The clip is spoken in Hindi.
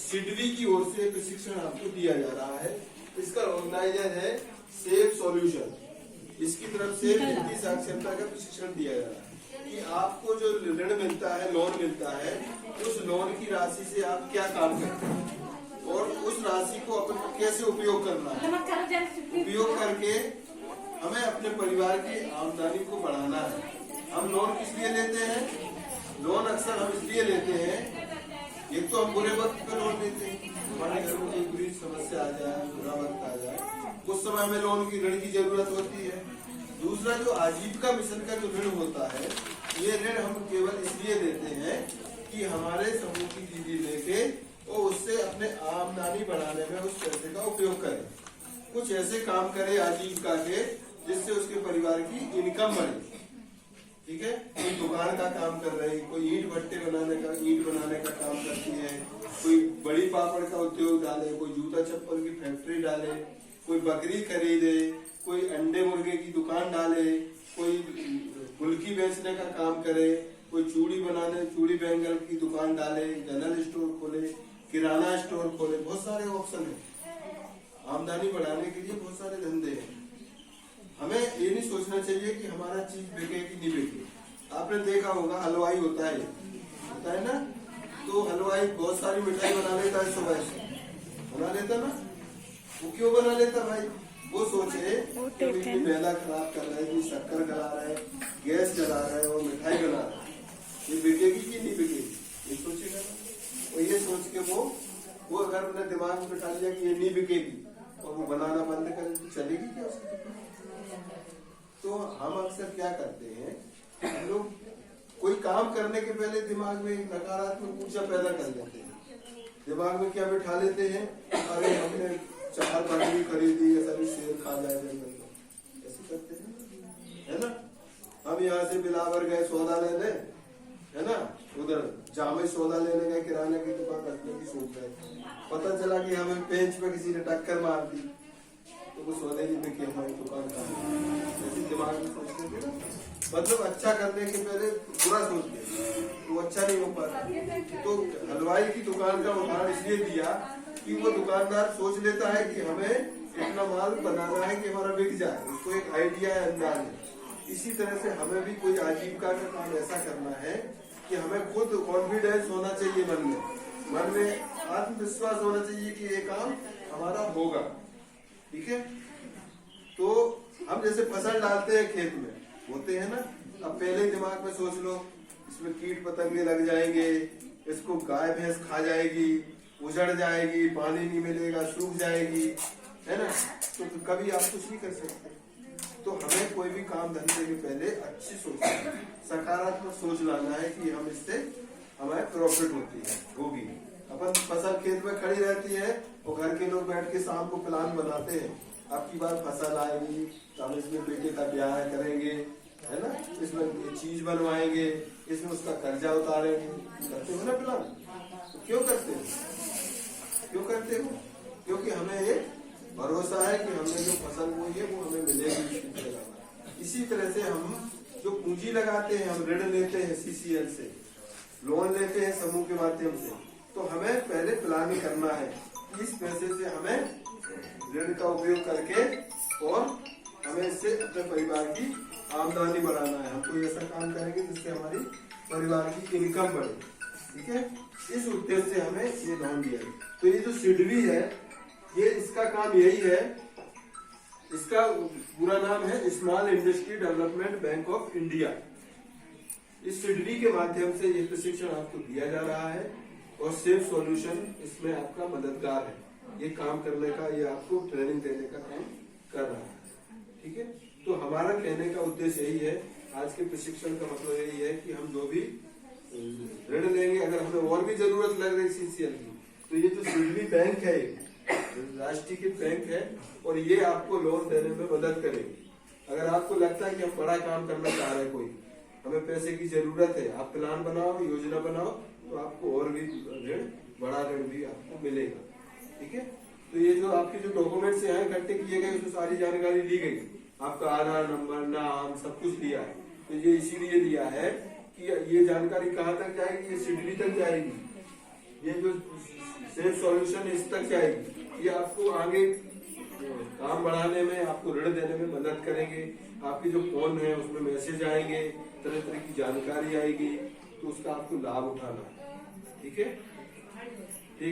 सिडबी की ओर से प्रशिक्षण आपको दिया जा रहा है। इसका ऑर्गेनाइजर है सेफ सॉल्यूशन। इसकी तरफ से वित्तीय साक्षरता का प्रशिक्षण दिया जा रहा है कि आपको जो ऋण मिलता है, लोन मिलता है, उस लोन की राशि से आप क्या काम करते हैं और उस राशि को अपन को कैसे उपयोग करना है। उपयोग करके हमें अपने परिवार की आमदनी को बढ़ाना है। हम लोन किस लिए लेते हैं? लोन अक्सर हम इसलिए लेते हैं, एक तो हम बुरे वक्त पे लोन लेते हैं, हमारे घर में कोई बुरी समस्या आ जाए, बुरा वक्त आ जाए, उस समय हमें लोन की ऋण की जरूरत होती है। दूसरा जो आजीविका मिशन का जो ऋण होता है, ये ऋण हम केवल इसलिए लेते हैं कि हमारे समूह की दीदी लेके और उससे अपने आमदनी बढ़ाने में उस पैसे का उपयोग करे, कुछ ऐसे काम करे आजीविका के जिससे उसके परिवार की इनकम बढ़े। ठीक है, कोई दुकान का काम कर रही, कोई ईंट बनाने का काम करती है, कोई बड़ी पापड़ का उद्योग डाले, कोई जूता चप्पल की फैक्ट्री डाले, कोई बकरी खरीदे, कोई अंडे मुर्गे की दुकान डाले, कोई फुल्की बेचने का काम करे, कोई चूड़ी बैंगल की दुकान डाले, जनरल स्टोर खोले, किराना स्टोर खोले। बहुत सारे ऑप्शन है आमदनी बढ़ाने के लिए, बहुत सारे धंधे हैं। हमें ये नहीं सोचना चाहिए कि हमारा चीज बिके कि नहीं बिके। आपने देखा होगा हलवाई होता है ना, तो हलवाई बहुत सारी मिठाई बना लेता है, सुबह से बना लेता ना। वो क्यों बना लेता भाई? वो सोचे कि मैदा खराब कर रहा है, कि शक्कर गला रहा है, गैस जला रहा है और मिठाई बना रहा है, ये बिकेगी कि नहीं बिकेगी, ये सोचेगा ना। और ये सोच के वो अगर अपने दिमाग में बिठा लिया कि ये नहीं बिकेगी और वो बनाना बंद कर, तो चलेगी क्या उसकी? तो हम अक्सर क्या करते हैं, हम लोग कोई काम करने के पहले दिमाग में एक नकारात्मक ऊर्जा पैदा कर लेते हैं। दिमाग में क्या बिठा लेते हैं, अरे हमने 4 बकरी खरीदी है, सभी शेर खा जाएगा, ऐसे करते हैं, है ना। हम यहाँ से बिलावर गए सौदा लेने, है ना, उधर जामे सौदा लेने गए, किराने की दुकान रखने की सोच रहे, पता चला कि हमें पेंच पे किसी ने टक्कर मार दी, तो वो सौदे नहीं बिके, हमारी दुकान का ऐसे दिमाग में सोचते थे ना। मतलब अच्छा करने के पहले बुरा सोचते, वो अच्छा नहीं हो पाता। तो हलवाई की दुकान का उदाहरण इसलिए दिया कि वो दुकानदार सोच लेता है कि हमें इतना माल बनाना है कि हमारा बिक जाए, उसको एक आइडिया है, अंदाज है। इसी तरह से हमें भी कोई आजीविका का काम ऐसा करना है कि हमें खुद कॉन्फिडेंस होना चाहिए, मन में आत्मविश्वास होना चाहिए कि ये काम हमारा होगा। ठीक है, तो हम जैसे फसल डालते हैं खेत में, होते हैं ना, अब पहले दिमाग में सोच लो इसमें कीट पतंगे लग जाएंगे, इसको गाय भैंस खा जाएगी, उजड़ जाएगी, पानी नहीं मिलेगा, सूख जाएगी, है ना, तो कभी आप कुछ नहीं कर सकते। तो हमें कोई भी काम धंधे के पहले अच्छी सोच, सकारात्मक सोच लाना है कि हम इससे हमें प्रॉफिट होगी। अपन फसल खेत में खड़ी रहती है और घर के लोग बैठ के शाम को प्लान बनाते हैं, अब की बार फसल आएगी तो हम इसमें बेटे का ब्याह करेंगे, है ना, इसमें ये चीज बनवाएंगे, इसमें उसका कर्जा उतारेंगे, करते हो ना प्लान। तो क्यों करते हो? क्योंकि हमें एक भरोसा है कि हमने जो फसल बोई है वो हमें मिलेगी। इसी तरह से हम जो पूंजी लगाते हैं, हम ऋण लेते हैं CCL से, लोन लेते हैं समूह के माध्यम से, तो हमें पहले प्लानिंग करना है कि इस पैसे से हमें ऋण का उपयोग करके और हमें इससे अपने परिवार की आमदनी बढ़ाना है। हम कोई ऐसा काम करेंगे जिससे हमारी परिवार की इनकम बढ़े। ठीक है, इस उद्देश्य से हमें ये लोन दिया है। तो ये जो सिडबी है, ये इसका काम यही है, इसका पूरा नाम है small industry development bank of India. इस सिडबी के माध्यम से ये प्रशिक्षण आपको दिया जा रहा है और सेफ सॉल्यूशन इसमें आपका मददगार है, ये काम करने का, ये आपको ट्रेनिंग देने का काम कर रहा है। ठीक है, तो हमारा कहने का उद्देश्य यही है, आज के प्रशिक्षण का मतलब यही है कि हम जो भी ऋण लेंगे, अगर हमें और भी जरूरत लग रही CCL की, तो ये जो सिडबी बैंक है, राष्ट्रीय बैंक है, और ये आपको लोन देने में मदद करेगी। अगर आपको लगता है कि हम बड़ा काम करना चाह रहे हैं, कोई हमें पैसे की जरूरत है, आप प्लान बनाओ, योजना बनाओ, तो आपको और भी ऋण, बड़ा ऋण भी आपको मिलेगा। ठीक है, तो ये जो आपके जो डॉक्यूमेंट्स यहाँ इकट्ठे किए गए, उसमें सारी जानकारी ली गई, आपका आधार नंबर, नाम, सब कुछ लिया है। तो ये इसीलिए लिया है कि ये जानकारी कहाँ तक जाएगी, ये सिडबी तक जाएगी, ये जो सेफ सॉल्यूशन इस तक जाएगी, ये आपको आगे काम बढ़ाने में, आपको ऋण देने में मदद करेंगे। आपके जो फोन है उसमें मैसेज आएंगे, तरह तरह की जानकारी आएगी, तो उसका आपको लाभ उठाना है। ठीक है।